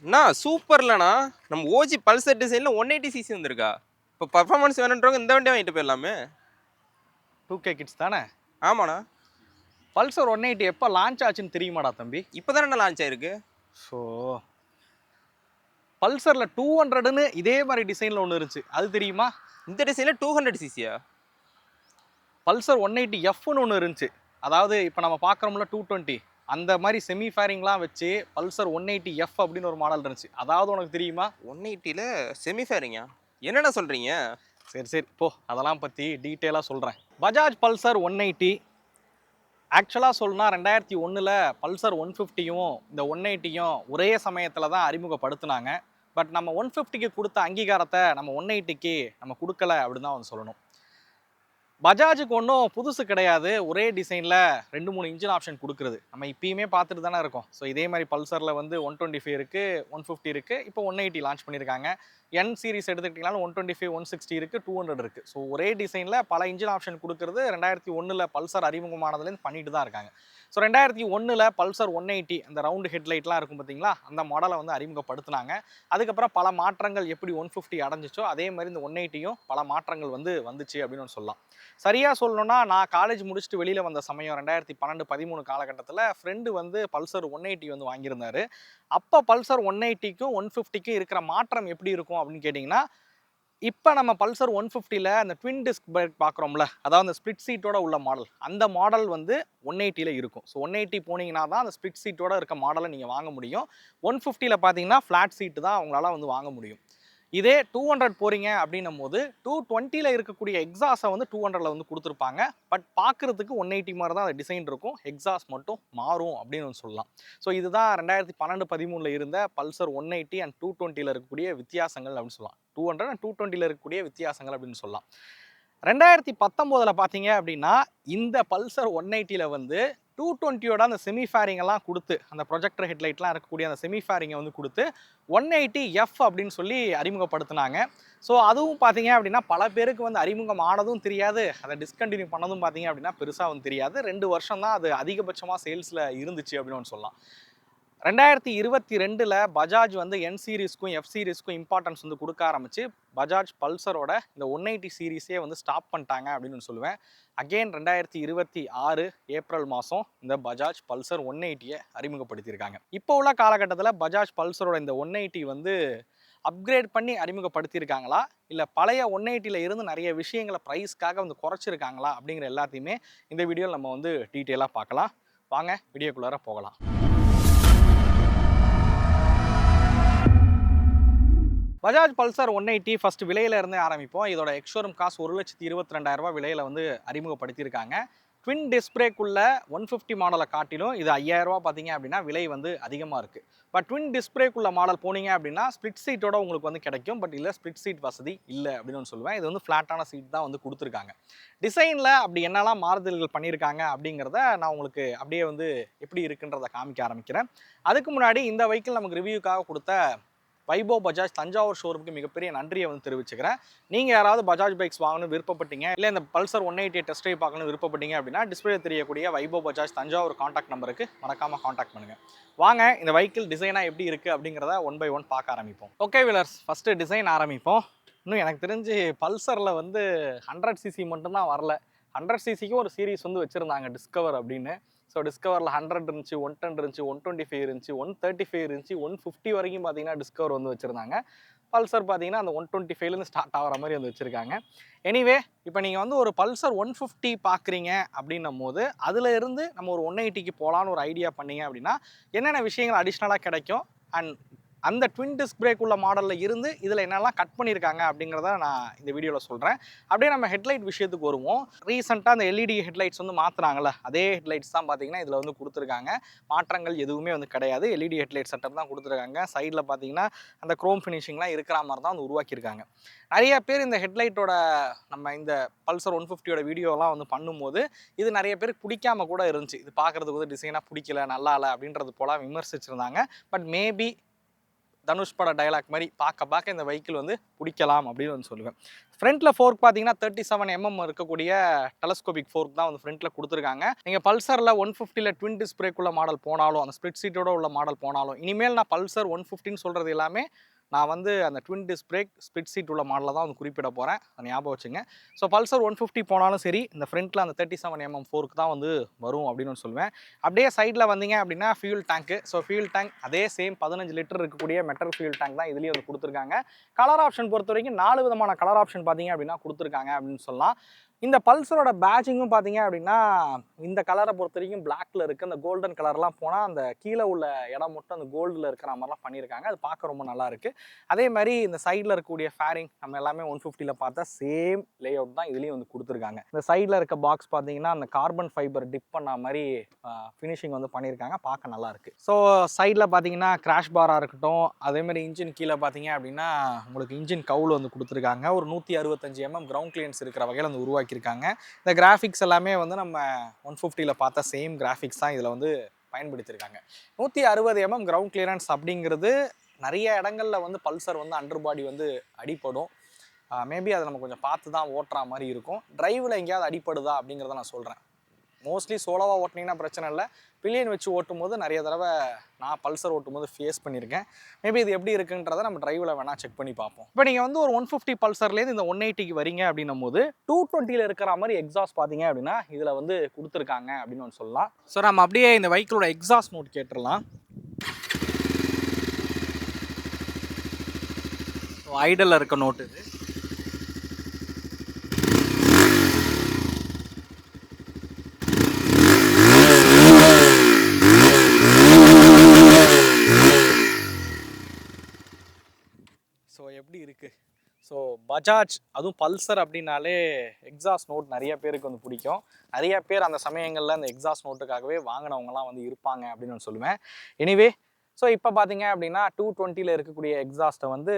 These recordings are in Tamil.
அண்ணா சூப்பர்லண்ணா. நம்ம ஓஜி பல்சர் டிசைன்ல 180 சிசி வந்திருக்கா. இப்போ பர்ஃபார்மன்ஸ் வேணுன்றவங்க இந்த வண்டியை வாங்கிட்டு போயிடலாமே. 2K கிட்ஸ் தானே? ஆமாண்ணா. பல்சர் 180 எப்போ லான்ச் ஆச்சுன்னு தெரியுமாடா தம்பி? இப்போதானே லான்ச் ஆயிருக்கு. ஸோ பல்சரில் 200ன்னு இதே மாதிரி டிசைனில் ஒன்று இருந்துச்சு, அது தெரியுமா? இந்த டிசைன்ல 200 சிசியா? பல்சர் 180 எஃப்னு ஒன்று இருந்துச்சு. அதாவது இப்போ நம்ம பார்க்குறோம்ல 220 அந்த மாதிரி செமி ஃபேரிங்லாம் வச்சு பல்சர் 180 எஃப் அப்படின்னு ஒரு மாடல் இருந்துச்சு. அதாவது உனக்கு தெரியுமா? 180ல செமி ஃபேரிங்கா? என்னண்ணா சொல்றீங்க? சரி சரி போ, அதெல்லாம் பற்றி டீட்டெயிலாக சொல்கிறேன். பஜாஜ் பல்சர் 180 ஆக்சுவலாக சொல்லணும்னா 2001ல் பல்சர் 150யும் இந்த 180யும் ஒரே சமயத்தில் தான் அறிமுகப்படுத்தினாங்க. பட் நம்ம 150க்கு கொடுத்த அங்கீகாரத்தை நம்ம 180க்கு நம்ம கொடுக்கல அப்படின்னு தான் வந்து சொல்லணும். பஜாஜுக்கு ஒன்றும் புதுசு கிடையாது, ஒரே டிசைனில் 2-3 இன்ஜின் ஆப்ஷன் கொடுக்குறது நம்ம இப்பயுமே பார்த்துட்டு தானே இருக்கோம். ஸோ இதே மாதிரி பல்சரில் வந்து 125 இருக்குது, 150 இருக்குது, இப்போ 180 லான்ச் பண்ணியிருக்காங்க. என் சீரிஸ் எடுத்துக்கிட்டிங்கனாலும் 125, 160 இருக்குது, 200 இருக்குது. ஸோ ஒரே டிசைனில் பல இன்ஜின் ஆப்ஷன் கொடுக்குறது 2001ல் பல்சர் அறிமுகமானதுலேருந்து பண்ணிட்டு தான் இருக்காங்க. ஸோ 2001ல் பல்சர் 180 அந்த ரவுண்டு ஹெட்லைட்லாம் இருக்கும் பார்த்தீங்களா, அந்த மாடலை வந்து அறிமுகப்படுத்தினாங்க. அதுக்கப்புறம் பல மாற்றங்கள் எப்படி 150 அடைஞ்சிச்சோ அதே மாதிரி இந்த 180யும் பல மாற்றங்கள் வந்து வந்துச்சு அப்படின்னு சொல்லலாம். சரியாக சொல்லணும்னா நான் காலேஜ் முடிச்சுட்டு வெளியில் வந்த சமயம் 2012-13 காலகட்டத்தில் ஃப்ரெண்டு வந்து பல்சர் 180 வந்து வாங்கியிருந்தாரு. அப்போ பல்சர் 180க்கும் 150க்கும் இருக்கிற மாற்றம் எப்படி இருக்கும் அப்படின்னு கேட்டிங்கன்னா, இப்போ நம்ம பல்சர் 150ல அந்த ட்வின் டிஸ்க் பிரேக் பார்க்குறோம்ல, அதாவது அந்த ஸ்பிளிட் சீட்டோட உள்ள மாடல், அந்த மாடல் வந்து 180ல இருக்கும். ஸோ 180 போனீங்கன்னா தான் அந்த ஸ்பிளிட் சீட்டோட இருக்க மாடலை நீங்கள் வாங்க முடியும். 150ல பார்த்தீங்கன்னா ஃப்ளாட் சீட்டு தான் அவங்களால வந்து வாங்க முடியும். இதே 200 போறீங்க அப்படின்னும் போது 220ல இருக்கக்கூடிய எக்ஸாஸை வந்து 200ல வந்து கொடுத்துருப்பாங்க. பட் பார்க்குறதுக்கு 180 மாதிரி தான் அந்த டிசைன் இருக்கும், எக்ஸாஸ் மட்டும் மாறும் அப்படின்னு சொல்லலாம். ஸோ இதுதான் 2012-13ல் இருந்த பல்சர் 180 அண்ட் 220ல இருக்கக்கூடிய வித்தியாசங்கள் அப்படின்னு சொல்லலாம். 200 அண்ட் 220ல இருக்கக்கூடிய வித்தியாசங்கள் அப்படின்னு சொல்லலாம். 2019ல் பார்த்தீங்க அப்படின்னா இந்த பல்சர் 180ல வந்து 220யோட அந்த செமி ஃபேரிங் எல்லாம் கொடுத்து, அந்த ப்ரொஜெக்டர் ஹெட்லைட்லாம் இருக்கக்கூடிய அந்த செமி ஃபேரிங்கை வந்து கொடுத்து 180 எஃப் அப்படின்னு சொல்லி அறிமுகப்படுத்தினாங்க. ஸோ அதுவும் பார்த்தீங்க அப்படின்னா பல பேருக்கு வந்து அறிமுகம் ஆனதும் தெரியாது, அதை டிஸ்கண்டினியூ பண்ணதும் பார்த்தீங்க அப்படின்னா பெருசாக வந்து தெரியாது. 2 வருஷம் தான் அது அதிகபட்சமாக சேல்ஸில் இருந்துச்சு அப்படின்னு சொல்லலாம். 2022ல் பஜாஜ் வந்து என் சீரீஸ்க்கும் எஃப் சீரீஸ்க்கும் இம்பார்ட்டன்ஸ் வந்து கொடுக்க ஆரம்பிச்சு பஜாஜ் பல்சரோட இந்த 180 சீரீஸே வந்து ஸ்டாப் பண்ணிட்டாங்க அப்படின்னு சொல்லுவேன். அகெயின் 2026 ஏப்ரல் மாதம் இந்த பஜாஜ் பல்சர் 180யை அறிமுகப்படுத்தியிருக்காங்க. இப்போ உள்ள காலகட்டத்தில் பஜாஜ் பல்சரோட இந்த 180 வந்து அப்கிரேட் பண்ணி அறிமுகப்படுத்தியிருக்காங்களா, இல்லை பழைய 180ல இருந்து நிறைய விஷயங்களை ப்ரைஸ்க்காக வந்து குறைச்சிருக்காங்களா அப்படிங்கிற எல்லாத்தையுமே இந்த வீடியோவில் நம்ம வந்து டீட்டெயிலாக பார்க்கலாம். வாங்க வீடியோக்குள்ளார போகலாம். பஜாஜ் பல்சர் 180 ஃபர்ஸ்ட் விலையில இருந்தே ஆரம்பிப்போம். இதோட எக்ஸ்ஷோரூம் காஸ்ட் 1,22,200 விலையில வந்து அறிமுகப்படுத்தியிருக்காங்க. ட்வின் டிஸ்க் பிரேக் உள்ள 150 மாடலை காட்டிலும் இது 5,000 பார்த்தீங்க அப்படின்னா விலை வந்து அதிகமாக இருக்குது. பட் ட்வின் டிஸ்க் பிரேக் உள்ள மாடல் போனீங்க அப்படின்னா ஸ்பிளிட் சீட்டோட உங்களுக்கு வந்து கிடைக்கும். பட் இல்லை, ஸ்பிளிட் சீட் வசதி இல்லை அப்படின்னு சொல்லுவேன். இது வந்து ஃப்ளாட்டான சீட் தான் வந்து கொடுத்துருக்காங்க. டிசைனில் அப்படி என்னெல்லாம் மாறுதல்கள் பண்ணியிருக்காங்க அப்படிங்கிறத நான் உங்களுக்கு அப்படியே வந்து எப்படி இருக்குன்றதை காமிக்க ஆரம்பிக்கிறேன். அதுக்கு முன்னாடி இந்த வெஹிக்கிள் நமக்கு ரிவ்யூக்காக கொடுத்த வைபவ் பஜாஜ் தஞ்சாவூர் ஷோரூமுக்கு மிகப்பெரிய நன்றியை வந்து தெரிவிச்சுக்கிறேன். நீங்கள் யாராவது பஜாஜ் பைக்ஸ் வாங்கணும் விருப்பப்பட்டீங்க, இல்லை இந்த பல்சர் 180 டெஸ்ட் ட்ரைவ் பார்க்கணும் விருப்பப்பட்டீங்க அப்படின்னா டிஸ்பிளே தெரியக்கூடிய வைபவ் பஜாஜ் தஞ்சாவூர் காண்டாக்ட் நம்பருக்கு மறக்காமல் காண்டாக்ட் பண்ணுங்கள். வாங்க இந்த வெஹிக்கிள் டிசைனாக எப்படி இருக்குது அப்படிங்கிறத 1 by 1 பார்க்க ஆரம்பிப்போம். ஓகே வீலர்ஸ், ஃபஸ்ட்டு டிசைன் ஆரம்பிப்போம். இன்னும் எனக்கு தெரிஞ்சு பல்சரில் வந்து 100cc மட்டும்தான் வரல. 100cc ஒரு சீரீஸ் வந்து வச்சுருந்தாங்க, டிஸ்கவர் அப்படின்னு. ஸோ டிஸ்கவரில் 100 இருந்துச்சு, 110 இருந்துச்சு, 125 இருந்துச்சு, 135 இருந்துச்சு, 150 வரைக்கும் பார்த்தீங்கன்னா டிஸ்கவர் வந்து வச்சுருந்தாங்க. பல்சர் பார்த்தீங்கன்னா அந்த 125லேருந்து ஸ்டார்ட் ஆகிற மாதிரி வந்து வச்சுருக்காங்க. எனிவே இப்போ நீங்கள் வந்து ஒரு பல்சர் 150 பார்க்குறீங்க அப்படின்னும் போது அதில் இருந்து நம்ம ஒரு 180க்கு போகலான்னு ஒரு ஐடியா பண்ணீங்க அப்படின்னா என்னென்ன விஷயங்கள் அடிஷ்னலாக கிடைக்கும், அண்ட் அந்த ட்வின் டிஸ்க் பிரேக் உள்ள மாடலில் இருந்து இதில் என்னெல்லாம் கட் பண்ணியிருக்காங்க அப்படிங்கிறத நான் இந்த வீடியோவில் சொல்கிறேன். அப்படியே நம்ம ஹெட்லைட் விஷயத்துக்கு வருவோம். ரீசெண்டாக அந்த எல்இடி ஹெட்லைட்ஸ் வந்து மாற்றுறாங்கல்ல, அதே ஹெட்லைட்ஸ் தான் பார்த்தீங்கன்னா இதில் வந்து கொடுத்துருக்காங்க. மாற்றங்கள் எதுவுமே வந்து கிடையாது, எல்இடி ஹெட்லைட் செட்டப் தான் கொடுத்துருக்காங்க. சைடில் பார்த்தீங்கன்னா அந்த குரோம் ஃபினிஷிங்லாம் இருக்கிற மாதிரி தான் வந்து உருவாக்கியிருக்காங்க. நிறைய பேர் இந்த ஹெட்லைட்டோட நம்ம இந்த பல்சர் 150யோட வீடியோலாம் வந்து பண்ணும்போது இது நிறைய பேருக்கு பிடிக்காம கூட இருந்துச்சு. இது பார்க்குறதுக்கு வந்து டிசைனாக பிடிக்கல, நல்லா இல்லை அப்படின்றது போல விமர்சிச்சிருந்தாங்க. பட் மேபி தனுஷ் பட டைலாக் மாதிரி பார்க்க இந்த வெஹிக்கிள் வந்து பிடிக்கலாம் அப்படின்னு வந்து சொல்லுவேன். ஃப்ரண்ட்டில் ஃபோர்க் பார்த்தீங்கன்னா 37mm இருக்கக்கூடிய டெலஸ்கோபிக் ஃபோர்க் தான் வந்து ஃப்ரண்ட்டில் கொடுத்துருக்காங்க. நீங்கள் பல்சரில் 150ல் ட்வின் டிஸ்க் பிரேக் உள்ள மாடல் போனாலும், அந்த ஸ்ப்ளிட் சீட்டோட உள்ள மாடல் போனாலும், இனிமேல் நான் பல்சர் 150ன்னு சொல்கிறது எல்லாமே நான் வந்து அந்த twin disc brake split seat உள்ள மாடலை தான் வந்து குறிப்பிட போகிறேன். அதை ஞாபகம் வச்சுங்க. ஸோ பல்சர் 150 போனாலும் சரி, இந்த ஃப்ரண்ட்டில் அந்த 37mm ஃபோர்க் தான் வந்து வரும் அப்படின்னு சொல்லுவேன். அப்படியே சைடில் வந்தீங்க அப்படின்னா ஃபியூல் டேங்க்கு. ஸோ ஃபியூல் டேங்க் அதே சேம் 15 லிட்டர் இருக்கக்கூடிய மெட்டல் ஃபியூல் டேங்க் தான் இதுலேயும் வந்து கொடுத்துருக்காங்க. கலர் ஆப்ஷன் பொறுத்த வரைக்கும் 4 விதமான கலர் ஆப்ஷன் பார்த்தீங்க அப்படின்னா கொடுத்துருக்காங்க அப்படின்னு சொல்லலாம். இந்த பல்சரோட பேட்சிங்கும் பார்த்தீங்க அப்படின்னா இந்த கலரை பொறுத்த வரைக்கும் பிளாக்ல இருக்குது. அந்த கோல்டன் கலர்லாம் போனால் அந்த கீழே உள்ள இடம் மட்டும் அந்த கோல்டில் இருக்கிற மாதிரிலாம் பண்ணியிருக்காங்க. அது பார்க்க ரொம்ப நல்லா இருக்குது. அதே மாதிரி இந்த சைடில் இருக்கக்கூடிய ஃபேரிங் நம்ம எல்லாமே 150ல் பார்த்தா சேம் லே அவுட் தான் இதுலேயும் வந்து கொடுத்துருக்காங்க. இந்த சைடில் இருக்க பாக்ஸ் பார்த்தீங்கன்னா அந்த கார்பன் ஃபைபர் டிப் பண்ண மாதிரி ஃபினிஷிங் வந்து பண்ணியிருக்காங்க. பார்க்க நல்லா இருக்குது. ஸோ சைடில் பார்த்தீங்கன்னா கிராஷ் பாராக இருக்கட்டும், அதேமாதிரி இன்ஜின் கீழே பார்த்தீங்க அப்படின்னா உங்களுக்கு இன்ஜின் கவுல் வந்து கொடுத்துருக்காங்க. ஒரு 165mm கிரவுண்ட் கிளியன்ஸ் இருக்கிற வகையில் வந்து உருவாக்கியிருக்காங்க. இந்த கிராஃபிக்ஸ் எல்லாமே வந்து நம்ம 150ல் பார்த்த சேம் கிராஃபிக்ஸ் தான் இதில் வந்து பயன்படுத்தியிருக்காங்க. 160mm கிரவுண்ட் கிளியரன்ஸ் அப்படிங்கிறது நிறைய இடங்களில் வந்து பல்சர் வந்து அண்டர் பாடி வந்து அடிப்படும். மேபி அதை நம்ம கொஞ்சம் பார்த்து தான் ஓட்டுற மாதிரி இருக்கும். டிரைவில் எங்கேயாவது அடிப்படுதா அப்படிங்கிறத நான் சொல்கிறேன். மோஸ்ட்லி சோலோவாக ஓட்டினீங்கன்னா பிரச்சனை இல்லை. பில்லியன் வச்சு ஓட்டும் போது நிறைய தடவை நான் பல்சர் ஓட்டும் போது ஃபேஸ் பண்ணியிருக்கேன். மேபி இது எப்படி இருக்குன்றதை நம்ம டிரைவில் வேணால் செக் பண்ணி பார்ப்போம். இப்போ நீங்கள் வந்து ஒரு 150 பல்சர்லேருந்து இந்த 180க்கு வரீங்க அப்படின்னும் போது 220ல் இருக்கிற மாதிரி எக்ஸாஸ்ட் பார்த்தீங்க அப்படின்னா இதில் வந்து கொடுத்துருக்காங்க அப்படின்னு ஒன்று சொல்லலாம். ஸோ நம்ம அப்படியே இந்த வெஹிக்கிளோட எக்ஸாஸ்ட் நோட் கேட்டுடலாம். ஐடலில் இருக்க நோட்டு இது. ஸோ எப்படி இருக்குது? ஸோ பஜாஜ் அதுவும் பல்சர் அப்படின்னாலே எக்ஸாஸ்ட் நோட் நிறைய பேருக்கு வந்து பிடிக்கும். நிறைய பேர் அந்த சமயங்களில் அந்த எக்ஸாஸ்ட் நோட்டுக்காகவே வாங்கினவங்கலாம் வந்து இருப்பாங்க அப்படின்னு நான் சொல்லுவேன். எனிவே ஸோ இப்போ பார்த்தீங்க அப்படின்னா 220ல் இருக்கக்கூடிய எக்ஸாஸ்ட்டை வந்து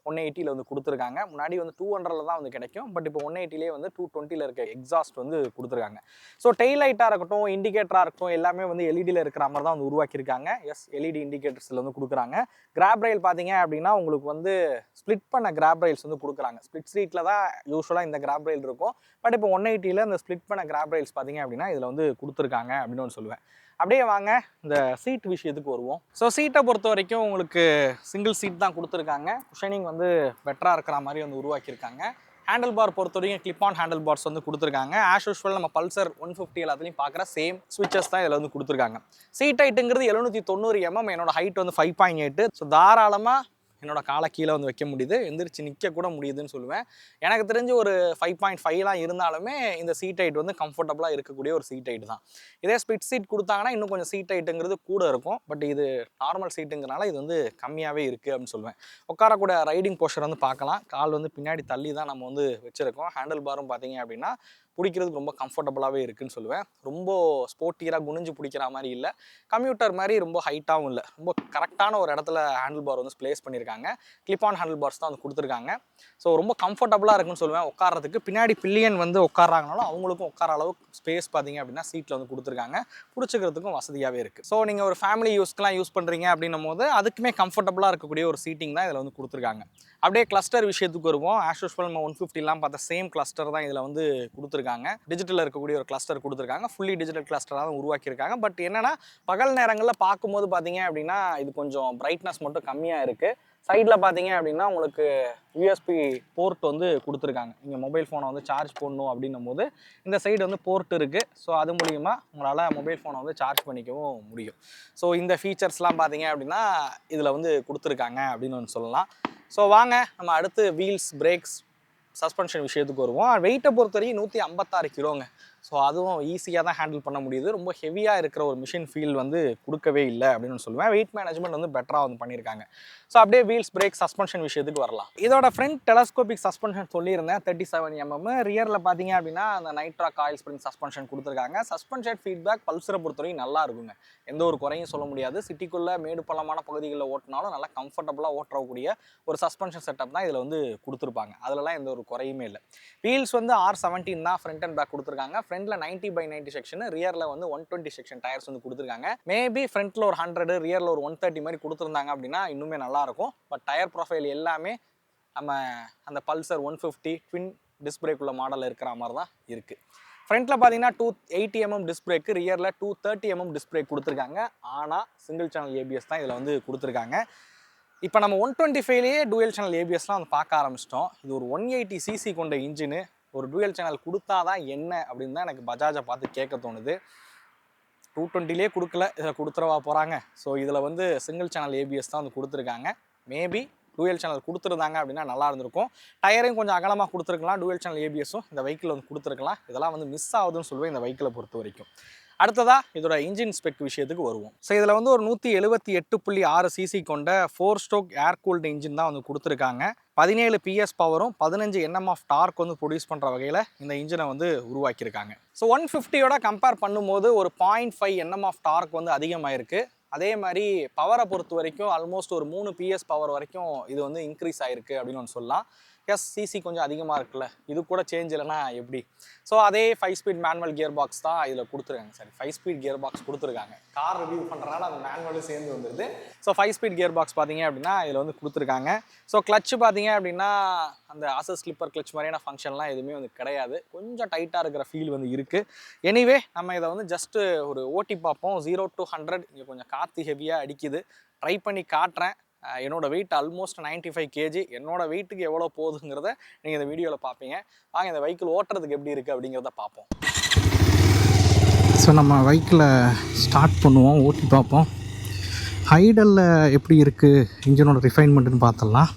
180ல் வந்து கொடுத்துருக்காங்க. முன்னாடி வந்து 200ல் தான் வந்து கிடைக்கும். பட் இப்போ 180லேயே வந்து 220ல் இருக்க எக்ஸாஸ்ட் வந்து கொடுத்துருக்காங்க. ஸோ டெய்ல் லைட்டாக இருக்கட்டும், இண்டிகேட்டராக இருக்கட்டும், எல்லாமே வந்து எல்இடியில் இருக்கிற மாதிரி தான் வந்து உருவாக்கியிருக்காங்க. எஸ், எல்இடி இண்டிகேட்டர்ஸில் வந்து கொடுக்குறாங்க. கிராப் ரயில் பார்த்தீங்க அப்படின்னா உங்களுக்கு வந்து ஸ்ப்ளிட் பண்ண கிராப் ரயில்ஸ் வந்து கொடுக்குறாங்க. ஸ்ப்ளிட் சீட்டில் தான் யூஸ்வலாக இந்த கிராப் ரயில் இருக்கும். பட் இப்போ 180ல் இந்த ஸ்ப்ளிட் பண்ண கிராப் ரயில்ஸ் பார்த்தீங்க அப்படின்னா இதில் வந்து கொடுத்துருக்காங்க அப்படின்னு ஒன்று சொல்லுவேன். அப்படியே வாங்க இந்த சீட் விஷயத்துக்கு வருவோம். ஸோ சீட்டை பொறுத்த வரைக்கும் உங்களுக்கு சிங்கிள் சீட் தான் கொடுத்துருக்காங்க. குஷனிங் வந்து பெட்டராக இருக்கிற மாதிரி வந்து உருவாக்கியிருக்காங்க. ஹேண்டில் பார் பொறுத்த வரைக்கும் கிளிப் ஆன் ஹேண்டில் பார்ஸ் வந்து கொடுத்துருக்காங்க. ஆஸ் யூஸ்வல் நம்ம பல்சர் 150 எல்லாத்துலையும் பார்க்குற சேம் ஸ்விட்சஸ் தான் இதில் வந்து கொடுத்துருக்காங்க. சீட் ஹைட்டுங்கிறது 790mm, என்னோட ஹைட் வந்து 5.8. ஸோ தாராளமாக என்னோட காலை கீழே வந்து வைக்க முடியுது, எந்திரிச்சு நிற்க கூட முடியுதுன்னு சொல்லுவேன். எனக்கு தெரிஞ்சு ஒரு 5.5லாம் இருந்தாலுமே இந்த சீட் ஹைட் வந்து கம்ஃபர்டபுளாக இருக்கக்கூடிய ஒரு சீட் ஹைட் தான். இதே ஸ்பிட் சீட் கொடுத்தாங்கன்னா இன்னும் கொஞ்சம் சீட் ஹைட்டுங்கிறது கூட இருக்கும். பட் இது நார்மல் சீட்டுங்கிறனால இது வந்து கம்மியாகவே இருக்குது அப்படின்னு சொல்லுவேன். உட்காரக்கூட ரைடிங் போஸ்டர் வந்து பார்க்கலாம். கால் வந்து பின்னாடி தள்ளி தான் நம்ம வந்து வச்சுருக்கோம். ஹேண்டில் பாரும் பார்த்தீங்க அப்படின்னா பிடிக்கிறதுக்கு ரொம்ப கம்ஃபர்டபுளாகவே இருக்குன்னு சொல்லுவேன். ரொம்ப ஸ்போர்ட்டியராக குனிஞ்சு பிடிக்கிற மாதிரி இல்லை, கம்ப்யூட்டர் மாதிரி ரொம்ப ஹைட்டாகவும் இல்லை, ரொம்ப கரெக்டான ஒரு இடத்துல ஹேண்டில் பார் வந்து ப்ளேஸ் பண்ணியிருக்காங்க. கிளிப் ஆன் ஹேண்டில் பார்ஸ் தான் வந்து கொடுத்துருக்காங்க. ஸோ ரொம்ப கம்ஃபர்டபுளாக இருக்குன்னு சொல்லுவேன் உட்காரத்துக்கு. பின்னாடி பில்லியன் வந்து உட்காராங்கனாலும் அவங்களுக்கும் உட்கார அளவுக்கு ஸ்பேஸ் பார்த்தீங்க அப்படின்னா சீட்டில் வந்து கொடுத்துருக்காங்க. பிடிச்சிக்கிறதுக்கும் வசதியாகவே இருக்குது. ஸோ நீங்கள் ஒரு ஃபேமிலி யூஸ்க்கெலாம் யூஸ் பண்ணுறீங்க அப்படின்னும் போது அதுக்குமே கம்ஃபர்டபுளாக இருக்கக்கூடிய ஒரு சீட்டிங் தான் இதில் வந்து கொடுத்துருக்காங்க. அப்படியே கிளஸ்டர் விஷயத்துக்கு வருவோம். ஆஸ் யூஸ்வல் நம்ம 150லாம் பார்த்த சேம் கிளஸ்டர் தான் இதில் வந்து கொடுத்துருக்காங்க. டிஜிட்டலில் இருக்கக்கூடிய ஒரு கிளஸ்டர் கொடுத்துருக்காங்க. ஃபுல்லி டிஜிட்டல் கிளஸ்டராக தான் உருவாக்கியிருக்காங்க. பட் என்னென்னா பகல் நேரங்களில் பார்க்கும்போது பார்த்தீங்க அப்படின்னா இது கொஞ்சம் பிரைட்னஸ் மட்டும் கம்மியாக இருக்குது. சைடில் பார்த்தீங்க அப்படின்னா உங்களுக்கு யூஎஸ்பி போர்ட் வந்து கொடுத்துருக்காங்க. நீங்கள் மொபைல் ஃபோனை வந்து சார்ஜ் பண்ணணும் அப்படின்னும் போது இந்த சைடு வந்து போர்ட் இருக்குது. ஸோ அது மூலிமா உங்களால் மொபைல் ஃபோனை வந்து சார்ஜ் பண்ணிக்கவும் முடியும். ஸோ இந்த ஃபீச்சர்ஸ்லாம் பார்த்தீங்க அப்படின்னா இதில் வந்து கொடுத்துருக்காங்க அப்படின்னு ஒன்று சொல்லலாம். ஸோ வாங்க நம்ம அடுத்து வீல்ஸ், பிரேக்ஸ், சஸ்பென்ஷன் விஷயத்துக்கு வருவோம். வெயிட்டை பொறுத்த வரைக்கும் 156 கிலோங்க. ஸோ அதுவும் ஈஸியாக தான் ஹேண்டில் பண்ண முடியுது. ரொம்ப ஹெவியாக இருக்கிற ஒரு மிஷின் ஃபீல் வந்து கொடுக்கவே இல்லை அப்படின்னு சொல்லுவேன். வெயிட் மேனேஜ்மெண்ட் வந்து பெட்டராக வந்து பண்ணியிருக்காங்க. ஸோ அப்படியே வீல்ஸ், பிரேக், சஸ்பென்ஷன் விஷயத்துக்கு வரலாம். இதோட ஃப்ரண்ட் டெலஸ்கோபிக் சஸ்பென்ஷன் சொல்லியிருந்தேன் 37mm. ரியரில் பார்த்தீங்க அப்படின்னா அந்த நைட்ரா காயில் ஸ்ப்ரிங் சஸ்பென்ஷன் கொடுத்துருக்காங்க. சஸ்பென்ஷன் ஃபீட்பேக் பல்சரை பொறுத்தவரைக்கும் நல்லா இருக்குங்க. எந்த ஒரு குறையும் சொல்ல முடியாது. சிட்டிக்குள்ளே மேடு பள்ளமான பகுதிகளில் ஓட்டினாலும் நல்லா கம்ஃபர்டபுளாக ஓட்டக்கூடிய ஒரு சஸ்பென்ஷன் செட்டப் தான் இதில் வந்து கொடுத்துருப்பாங்க. அதிலலாம் எந்த ஒரு குறையுமே இல்லை. வீல்ஸ் வந்து R17 தான் ஃப்ரண்ட் அண்ட் பேக் கொடுத்துருக்காங்க. ஃப்ரண்ட்டில் 90/90 செக்ஷன், ரியரில் வந்து 120 செக்ஷன் டயர்ஸ் வந்து கொடுத்துருக்காங்க. மேபி ஃப்ரண்ட்டில் ஒரு 100, ரியரில் ஒரு 130 மாதிரி கொடுத்துருந்தாங்க அப்படின்னா இன்னுமே நல்லாயிருக்கும். பட் டயர் ப்ரொஃபைல் எல்லாமே நம்ம அந்த பல்சர் 150 ட்வின் டிஸ்க் பிரேக் உள்ள மாடலில் இருக்கிற மாதிரி தான் இருக்குது. ஃப்ரண்ட்டில் பார்த்தீங்கன்னா 280mm டிஸ்க் பிரேக்கு, ரியரில் 230mm டிஸ்க் பிரேக் கொடுத்துருக்காங்க. ஆனால் சிங்கிள் சேனல் ஏபிஎஸ் தான் இதில் வந்து கொடுத்துருக்காங்க. இப்போ நம்ம 125லேயே டூயல் சேனல் ஏபிஎஸ்லாம் வந்து பார்க்க ஆரம்பிச்சிட்டோம். இது ஒரு 180cc கொண்ட இன்ஜினு, ஒரு டூயல் சேனல் கொடுத்தா தான் என்ன அப்படின்னு தான் எனக்கு பஜாஜை பார்த்து கேட்க தோணுது. 220லேயே கொடுக்கல, இதில் கொடுத்துறவா போகிறாங்க. ஸோ இதில் வந்து சிங்கிள் சேனல் ஏபிஎஸ் தான் வந்து கொடுத்துருக்காங்க. மேபி டூயல் சேனல் கொடுத்துருந்தாங்க அப்படின்னா நல்லா இருந்திருக்கும். டயரையும் கொஞ்சம் அகலமாக கொடுத்துருக்கலாம், டூயல் சேனல் ஏபிஎஸும் இந்த வெஹிக்கிள் வந்து கொடுத்துருக்கலாம். இதெல்லாம் வந்து மிஸ் ஆகுதுன்னு சொல்லுவேன் இந்த வெஹிக்கிளை பொறுத்த வரைக்கும். அடுத்ததாக இதோட இன்ஜின் ஸ்பெக் விஷயத்துக்கு வருவோம். ஸோ இதில் வந்து ஒரு 178.6 cc கொண்ட 4 ஸ்ட்ரோக் ஏர் கூல்டு இன்ஜின் தான் வந்து கொடுத்துருக்காங்க. 17 PS பவரும் 15 Nm ஆஃப் டார்க் வந்து ப்ரொடியூஸ் பண்ணுற வகையில் இந்த இன்ஜினை வந்து உருவாக்கியிருக்காங்க. ஸோ 150யோட கம்பேர் பண்ணும்போது ஒரு 0.5 Nm ஆஃப் டார்க் வந்து அதிகமாகிருக்கு. அதே மாதிரி பவரை பொறுத்த வரைக்கும் ஆல்மோஸ்ட் ஒரு 3 PS பவர் வரைக்கும் இது வந்து இன்க்ரீஸ் ஆகிருக்கு அப்படின்னு ஒன்று சொல்லலாம். எஸ், சிசி கொஞ்சம் அதிகமாக இருக்குல்ல, இது கூட சேஞ்ச் இல்லைனா எப்படி? ஸோ அதே 5 ஸ்பீட் மேனுவல் கியர் பாக்ஸ் தான் இதில் கொடுத்துருக்காங்க. சரி, 5 ஸ்பீட் கியர் பாக்ஸ் கொடுத்துருக்காங்க. கார் ரிவ்யூ பண்ணுறதுனால அந்த மேனுவலும் சேர்ந்து வந்துடுது. ஸோ 5 ஸ்பீட் கியர் பாக்ஸ் பார்த்தீங்க அப்படின்னா இதில் வந்து கொடுத்துருக்காங்க. ஸோ கிளச்சு பார்த்தீங்க அப்படின்னா அந்த அசஸ் ஸ்லிப்பர் கிளச் மாதிரியான ஃபங்க்ஷன்லாம் எதுவுமே வந்து கிடையாது. கொஞ்சம் டைட்டாக இருக்கிற ஃபீல் வந்து இருக்குது. எனிவே நம்ம இதை வந்து ஜஸ்ட்டு ஒரு ஓட்டி பார்ப்போம். 0 to 100 இங்கே கொஞ்சம் காற்று ஹெவியாக அடிக்குது. ட்ரை பண்ணி காட்டுறேன். என்னோட வெயிட் ஆல்மோஸ்ட் 95 kg. என்னோட வெயிட்டுக்கு எவ்வளோ போகுதுங்கிறத நீங்கள் இந்த வீடியோவில் பார்ப்பீங்க. வாங்க இந்த வெஹிக்கிள் ஓட்டுறதுக்கு எப்படி இருக்குது அப்படிங்கிறத பார்ப்போம். ஸோ நம்ம வெஹிக்கிளை ஸ்டார்ட் பண்ணுவோம், ஓட்டி பார்ப்போம். ஹைடலில் எப்படி இருக்குது இன்ஜினோட ரிஃபைன்மெண்ட்டுன்னு பார்த்துடலாம்.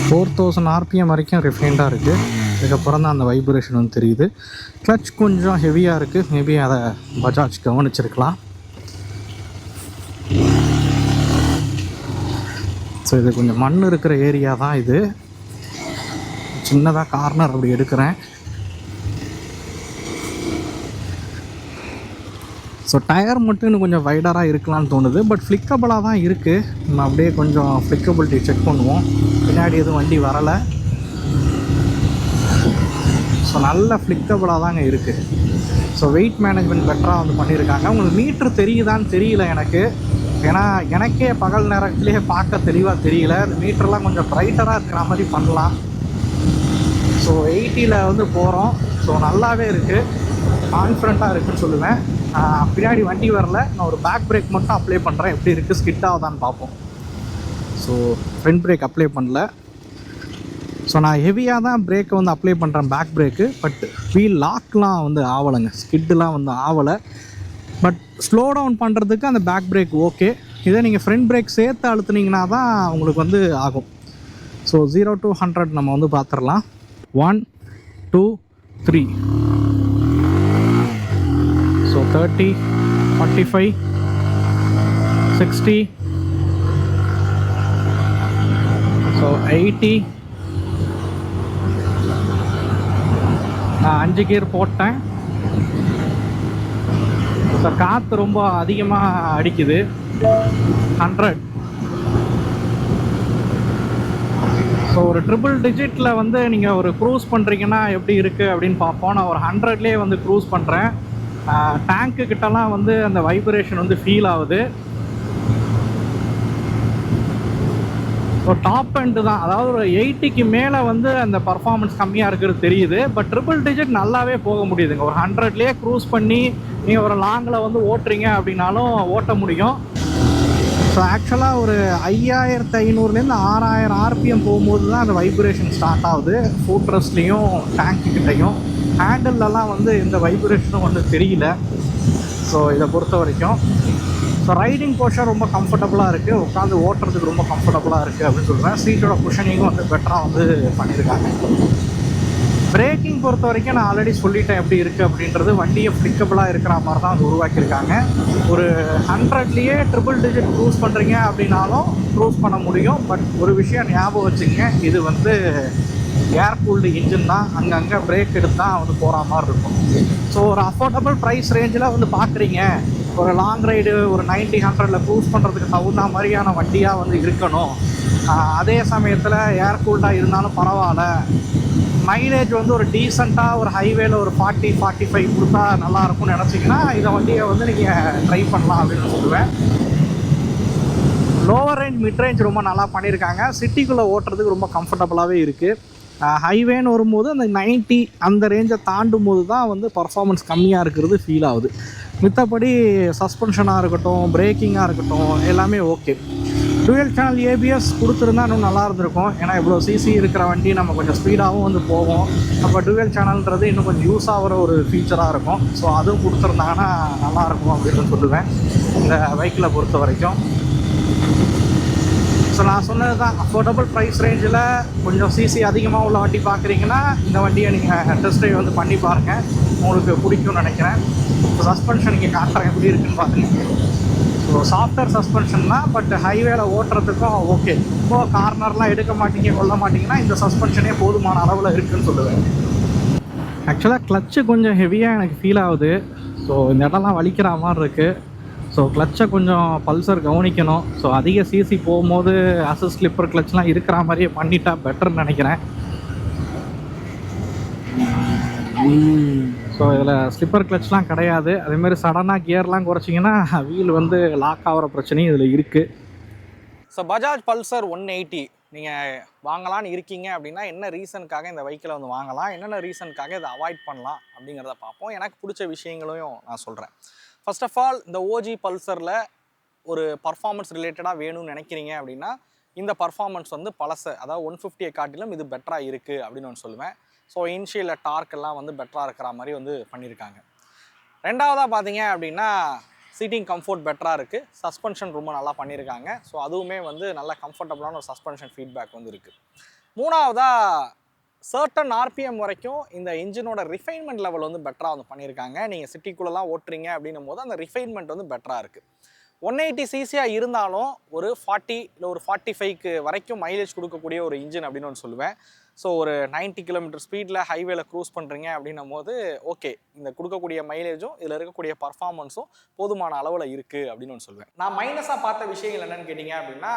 4000 RPM வரைக்கும் ரிஃபைண்டாக இருக்குது. அதுக்கப்புறம் தான் அந்த வைப்ரேஷன் வந்து தெரியுது. கிளச் கொஞ்சம் ஹெவியாக இருக்குது. மேபி அதை பஜாஜ் கவனிச்சிருக்கலாம். ஸோ இது கொஞ்சம் மண் இருக்கிற ஏரியா தான் இது. சின்னதாக கார்னர் அப்படி எடுக்கிறேன். ஸோ டயர் மட்டும் இன்னும் கொஞ்சம் வைடராக இருக்கலாம்னு தோணுது. பட் ஃப்ளிக்கபிளாக தான் இருக்குது. நம்ம அப்படியே கொஞ்சம் ஃப்ளிக்கபிலிட்டி செக் பண்ணுவோம். பின்னாடி எதுவும் வண்டி வரலை. ஸோ நல்ல ஃப்ளிக்கபிளாக தாங்க இருக்குது. ஸோ வெயிட் மேனேஜ்மெண்ட் பெட்டராக வந்து பண்ணியிருக்காங்க. உங்களுக்கு மீட்ரு தெரியுதான்னு தெரியல எனக்கு. ஏன்னா எனக்கே பகல் நேரத்துலேயே பார்க்க தெளிவாக தெரியல. இந்த மீட்டர்லாம் கொஞ்சம் ப்ரைட்டராக இருக்கிற மாதிரி பண்ணலாம். ஸோ 80ல் வந்து போகிறோம். ஸோ நல்லாவே இருக்குது, கான்ஃபிடண்ட்டாக இருக்குதுன்னு சொல்லுவேன். பின்னாடி வண்டி வரல. நான் ஒரு பேக் பிரேக் மட்டும் அப்ளை பண்ணுறேன். எப்படி இருக்குது, ஸ்கிட் ஆகுதான்னு பார்ப்போம். ஸோ ஃப்ரண்ட் பிரேக் அப்ளை பண்ணல. ஸோ நான் ஹெவியாக தான் பிரேக்கை வந்து அப்ளை பண்ணுறேன், பேக் பிரேக்கு. பட் வீல் லாக்லாம் வந்து ஆகலைங்க, ஸ்கிட்டுலாம் வந்து ஆகலை. பட் ஸ்லோ டவுன் பண்ணுறதுக்கு அந்த பேக் பிரேக் ஓகே. இதே நீங்கள் ஃப்ரண்ட் பிரேக் சேர்த்து அழுத்துனீங்கன்னா தான் உங்களுக்கு வந்து ஆகும். ஸோ 0 to 100 நம்ம வந்து பார்த்துடலாம். 1 2 3. ஸோ 30 45 60. ஸோ 80. நான் 5 கியர் போட்டேன். ஸோ காற்று ரொம்ப அதிகமாக அடிக்குது. 100. ஸோ ஒரு ட்ரிபிள் டிஜிட்டில் வந்து நீங்கள் ஒரு க்ரூஸ் பண்ணுறீங்கன்னா எப்படி இருக்குது அப்படின்னு பார்ப்போம். நான் ஒரு 100லேயே வந்து க்ரூஸ் பண்ணுறேன். டேங்க்கு கிட்டலாம் வந்து அந்த வைப்ரேஷன் வந்து ஃபீல் ஆகுது. ஸோ டாப் எண்டு தான், அதாவது ஒரு 80க்கு மேலே வந்து அந்த பர்ஃபார்மன்ஸ் கம்மியாக இருக்கிறது தெரியுது. பட் ட்ரிபிள் டிஜிட் நல்லாவே போக முடியுதுங்க. ஒரு 100லேயே க்ரூஸ் பண்ணி நீங்கள் ஒரு லாங்கில் வந்து ஓட்டுறீங்க அப்படின்னாலும் ஓட்ட முடியும். ஸோ ஆக்சுவலாக ஒரு 5500லேருந்து 6000 RPM போகும்போது தான் அந்த வைப்ரேஷன் ஸ்டார்ட் ஆகுது. ஃபுட் ரெஸ்ட்லேயும் டேங்க்கு கிட்டையும். ஹேண்டில்லாம் வந்து இந்த வைப்ரேஷனும் வந்து தெரியல. ஸோ இதை பொறுத்த வரைக்கும் ஸோ ரைடிங் போர்ஷன் ரொம்ப கம்ஃபர்டபுளாக இருக்குது. உட்காந்து ஓட்டுறதுக்கு ரொம்ப கம்ஃபர்டபுளாக இருக்குது அப்படின்னு சொல்கிறேன். சீட்டோட குஷனிங்கும் வந்து பெட்டராக வந்து பண்ணியிருக்காங்க. பிரேக்கிங் பொறுத்த வரைக்கும் நான் ஆல்ரெடி சொல்லிட்டேன் எப்படி இருக்குது அப்படின்றது. வண்டியை ஃப்ளிக்கபிளாக இருக்கிற மாதிரி தான் வந்து உருவாக்கியிருக்காங்க. ஒரு 100லேயே ட்ரிபிள் டிஜிட் க்ரூஸ் பண்ணுறீங்க அப்படின்னாலும் க்ரூஸ் பண்ண முடியும். பட் ஒரு விஷயம் ஞாபகம் வச்சுங்க, இது வந்து ஏர் கூல்டு இன்ஜின் தான். அங்கங்கே பிரேக் எடுத்து தான் வந்து போகிற மாதிரி இருக்கும். ஸோ ஒரு அஃபோர்டபுள் ப்ரைஸ் ரேஞ்சில் வந்து பார்க்குறீங்க, ஒரு லாங் ரைடு ஒரு 90-100ல் க்ரூஸ் பண்ணுறதுக்கு தகுந்த மாதிரியான வண்டியாக வந்து இருக்கணும். அதே சமயத்தில் ஏர் கூல்டாக இருந்தாலும் பரவாயில்ல, மைலேஜ் வந்து ஒரு டீசெண்டாக ஒரு ஹைவேல ஒரு 40-45 கொடுத்தா நல்லாயிருக்கும்னு நினச்சிங்கன்னா இந்த வண்டியை வந்து நீங்கள் ட்ரை பண்ணலாம் அப்படின்னு சொல்லுவேன். லோவர் ரேஞ்ச் மிட் ரேஞ்ச் ரொம்ப நல்லா பண்ணியிருக்காங்க. சிட்டிக்குள்ளே ஓட்டுறதுக்கு ரொம்ப கம்ஃபர்டபுளாகவே இருக்குது. ஹைவேன்னு வரும்போது அந்த 90 அந்த ரேஞ்சை தாண்டும் போது தான் வந்து பர்ஃபார்மன்ஸ் கம்மியாக இருக்கிறது ஃபீல் ஆகுது. மித்தபடி சஸ்பென்ஷனாக இருக்கட்டும், பிரேக்கிங்காக இருக்கட்டும், எல்லாமே ஓகே. டூயல் சேனல் ஏபிஎஸ் கொடுத்துருந்தா இன்னும் நல்லா இருந்திருக்கும். ஏன்னா இவ்வளோ சிசி இருக்கிற வண்டி நம்ம கொஞ்சம் ஸ்பீடாகவும் வந்து போவோம். அப்போ டூயல் சேனல்ன்றது இன்னும் கொஞ்சம் யூஸ் ஆகிற ஒரு ஃபீச்சராக இருக்கும். ஸோ அதுவும் கொடுத்துருந்தாங்கன்னா நல்லாயிருக்கும் அப்படின்னு சொல்லுவேன் இந்த பைக்கில் பொறுத்த வரைக்கும். ஸோ நான் சொன்னது தான், அஃபோர்டபுள் ப்ரைஸ் ரேஞ்சில் கொஞ்சம் சிசி அதிகமாக உள்ள வண்டி பார்க்குறீங்கன்னா இந்த வண்டியை நீங்கள் டெஸ்ட் ட்ரைவ் வந்து பண்ணி பாருங்கள், உங்களுக்கு பிடிக்கும்னு நினைக்கிறேன். ஸோ சஸ்பென்ஷன் இங்கே காட்டுறேன் எப்படி இருக்குன்னு பாருங்கள். ஸோ சாஃப்ட்வேர் சஸ்பென்ஷன் தான், பட் ஹைவேல ஓட்டுறதுக்கும் ஓகே. ரொம்ப கார்னர்லாம் எடுக்க மாட்டீங்க கொள்ள மாட்டிங்கன்னா இந்த சஸ்பென்ஷனே போதுமான அளவில் இருக்குதுன்னு சொல்லுவேன். ஆக்சுவலாக கிளச்சு கொஞ்சம் ஹெவியாக எனக்கு ஃபீல் ஆகுது. ஸோ இந்த இடம்லாம் வலிக்கிற மாதிரி இருக்குது. ஸோ கிளச்சை கொஞ்சம் பல்சர் கவனிக்கணும். ஸோ அதிக சிசி போகும்போது அசஸ் ஸ்லிப்பர் கிளச்லாம் இருக்கிற மாதிரியே பண்ணிட்டா பெட்டர்னு நினைக்கிறேன். ஸோ இதில் ஸ்லிப்பர் கிளச்லாம் கிடையாது. அதேமாதிரி சடனாக கியர்லாம் குறைச்சிங்கன்னா வீல் வந்து லாக் ஆகிற பிரச்சனையும் இதில் இருக்குது. ஸோ பஜாஜ் பல்சர் 180 நீங்கள் வாங்கலான்னு இருக்கீங்க அப்படின்னா என்ன ரீசனுக்காக இந்த வெஹிக்கிளை வந்து வாங்கலாம், என்னென்ன ரீசனுக்காக இதை அவாய்ட் பண்ணலாம் அப்படிங்கிறத பார்ப்போம். எனக்கு பிடிச்ச விஷயங்களையும் நான் சொல்கிறேன். ஃபர்ஸ்ட் ஆஃப் ஆல், இந்த ஓஜி பல்சரில் ஒரு பர்ஃபார்மன்ஸ் ரிலேட்டடாக வேணும்னு நினைக்கிறீங்க அப்படின்னா இந்த பர்ஃபார்மன்ஸ் வந்து பழசை, அதாவது 150 காட்டிலும் இது பெட்டராக இருக்குது அப்படின்னு நான் சொல்லுவேன். ஸோ இனிஷியல் டார்க் எல்லாம் வந்து பெட்டராக இருக்கிற மாதிரி வந்து பண்ணியிருக்காங்க. ரெண்டாவதாக பார்த்தீங்க அப்படின்னா சீட்டிங் கம்ஃபர்ட் பெட்டராக இருக்குது, சஸ்பென்ஷன் ரொம்ப நல்லா பண்ணியிருக்காங்க. ஸோ அதுவுமே வந்து நல்ல கம்ஃபர்டபுளான ஒரு சஸ்பென்ஷன் ஃபீட்பேக் வந்து இருக்குது. மூணாவதாக சர்டன் ஆர்பிஎம் வரைக்கும் இந்த இன்ஜினோட ரிஃபைன்மெண்ட் லெவல் வந்து பெட்டராக வந்து பண்ணியிருக்காங்க. நீங்கள் சிட்டிக்குள்ளெலாம் ஓட்டுறீங்க அப்படின்னும் போது அந்த ரிஃபைன்மெண்ட் வந்து பெட்டராக இருக்குது. 180 சிசியாக இருந்தாலும் ஒரு 40 இல்லை ஒரு 45க்கு வரைக்கும் மைலேஜ் கொடுக்கக்கூடிய ஒரு இன்ஜின் அப்படின்னு ஒன்று சொல்லுவேன். ஸோ ஒரு 90 கிலோமீட்டர் ஸ்பீடில் ஹைவேல க்ரூஸ் பண்ணுறீங்க அப்படின்னும் போது ஓகே, இந்த கொடுக்கக்கூடிய மைலேஜும் இதில் இருக்கக்கூடிய பர்ஃபார்மன்ஸும் போதுமான அளவில் இருக்குது அப்படின்னு ஒன்று சொல்லுவேன். நான் மைனஸாக பார்த்த விஷயங்கள் என்னென்னு கேட்டிங்க அப்படின்னா,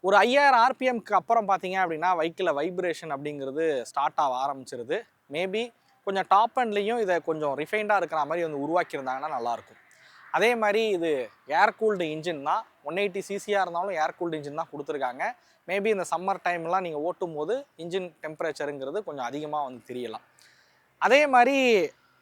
ஒரு 5000 ஆர்பிஎம்க்கு அப்புறம் பார்த்தீங்க அப்படின்னா வெஹிக்கிளில் வைப்ரேஷன் அப்படிங்கிறது ஸ்டார்ட் ஆக ஆரம்பிச்சிருது. மேபி கொஞ்சம் டாப் அண்ட்லேயும் இதை கொஞ்சம் ரிஃபைண்டாக இருக்கிற மாதிரி வந்து உருவாக்கியிருந்தாங்கன்னா நல்லாயிருக்கும். அதே மாதிரி இது ஏர் கூல்டு இன்ஜின் தான். 180 சிசியாக இருந்தாலும் ஏர் கூல்டு இன்ஜின் தான் கொடுத்துருக்காங்க. மேபி இந்த சம்மர் டைம்லாம் நீங்கள் ஓட்டும் போது இன்ஜின் டெம்பரேச்சருங்கிறது கொஞ்சம் அதிகமாக வந்து தெரியலாம். அதே மாதிரி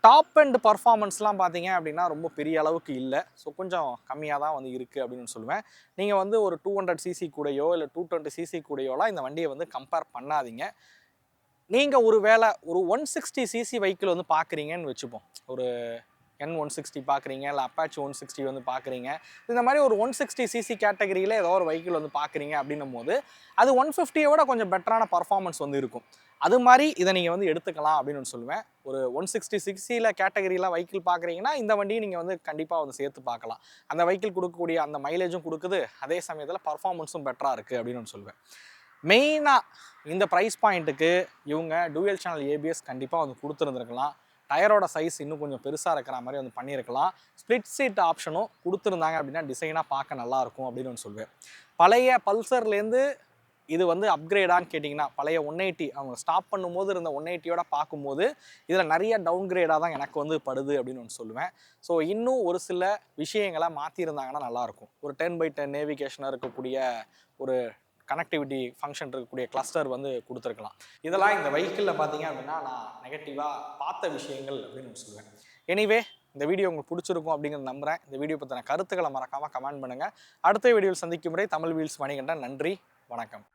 டாப் அண்ட் பர்ஃபார்மன்ஸ்லாம் பார்த்தீங்க அப்படின்னா ரொம்ப பெரிய அளவுக்கு இல்லை. ஸோ கொஞ்சம் கம்மியாக தான் வந்து இருக்குது அப்படின்னு சொல்லுவேன். நீங்கள் வந்து ஒரு 200 சிசி கூடயோ இல்லை 220 சிசி கூடயோலாம் இந்த வண்டியை வந்து கம்பேர் பண்ணாதீங்க. நீங்கள் ஒரு வேளை ஒரு 160 சிசி வெஹிக்கிள் வந்து பார்க்குறீங்கன்னு வச்சுப்போம், ஒரு N160 பார்க்குறீங்க, இல்லை அப்பாச்சி 160 வந்து பார்க்குறீங்க, இந்த மாதிரி ஒரு 160 சிசி கேட்டகரியில் ஏதோ ஒரு வெஹிக்கிள் வந்து பார்க்குறீங்க அப்படின்னும் போது அது 150யோட கொஞ்சம் பெட்டரான பர்ஃபார்மன்ஸ் வந்து இருக்கும். அது மாதிரி இதை நீங்கள் வந்து எடுத்துக்கலாம் அப்படின்னு சொல்லுவேன். ஒரு 160 சிசியில் கேட்டகரியில் வெஹிக்கிள் பார்க்குறீங்கன்னா இந்த வண்டியை நீங்கள் வந்து கண்டிப்பாக வந்து சேர்த்து பார்க்கலாம். அந்த வெஹிக்கிள் கொடுக்கக்கூடிய அந்த மைலேஜும் கொடுக்குது, அதே சமயத்தில் பர்ஃபார்மன்ஸும் பெட்டராக இருக்குது அப்படின்னு சொல்லுவேன். மெயினாக இந்த ப்ரைஸ் பாயிண்ட்டுக்கு இவங்க டூயல் சேனல் ஏபிஎஸ் கண்டிப்பாக வந்து கொடுத்துருந்துருக்கலாம். டயரோட சைஸ் இன்னும் கொஞ்சம் பெருசாக இருக்கிற மாதிரி வந்து பண்ணியிருக்கலாம். ஸ்ப்ளிட் சீட் ஆப்ஷனும் கொடுத்துருந்தாங்க அப்படின்னா டிசைனாக பார்க்க நல்லாயிருக்கும் அப்படின்னு ஒன்று சொல்லுவேன். பழைய பல்சர்லேருந்து இது வந்து அப்கிரேடான்னு கேட்டிங்கன்னா பழைய 180 அவங்க ஸ்டாப் பண்ணும்போது இருந்த 180யோட பார்க்கும்போது இதில் நிறைய டவுன்கிரேடாக தான் எனக்கு வந்து படுது அப்படின்னு ஒன்று சொல்லுவேன். ஸோ இன்னும் ஒரு சில விஷயங்களை மாற்றிருந்தாங்கன்னா நல்லாயிருக்கும். ஒரு 10x10 நேவிகேஷனாக இருக்கக்கூடிய ஒரு கனெக்டிவிட்டி ஃபங்க்ஷன் இருக்கக்கூடிய கிளஸ்டர் வந்து கொடுத்துருக்கலாம். இதெல்லாம் இந்த வெஹிக்கிளில் பார்த்தீங்க அப்படின்னா நான் நெகட்டிவாக பார்த்த விஷயங்கள் அப்படின்னு சொல்லுவேன். எனிவே இந்த வீடியோ உங்களுக்கு பிடிச்சிருக்கும் அப்படிங்கிறத நம்புகிறேன். இந்த வீடியோ பற்றின கருத்துக்களை மறக்காமல் கமெண்ட் பண்ணுங்கள். அடுத்த வீடியோவில் சந்திக்கும் முறை தமிழ் வீல்ஸ் மணிகண்டன். நன்றி, வணக்கம்.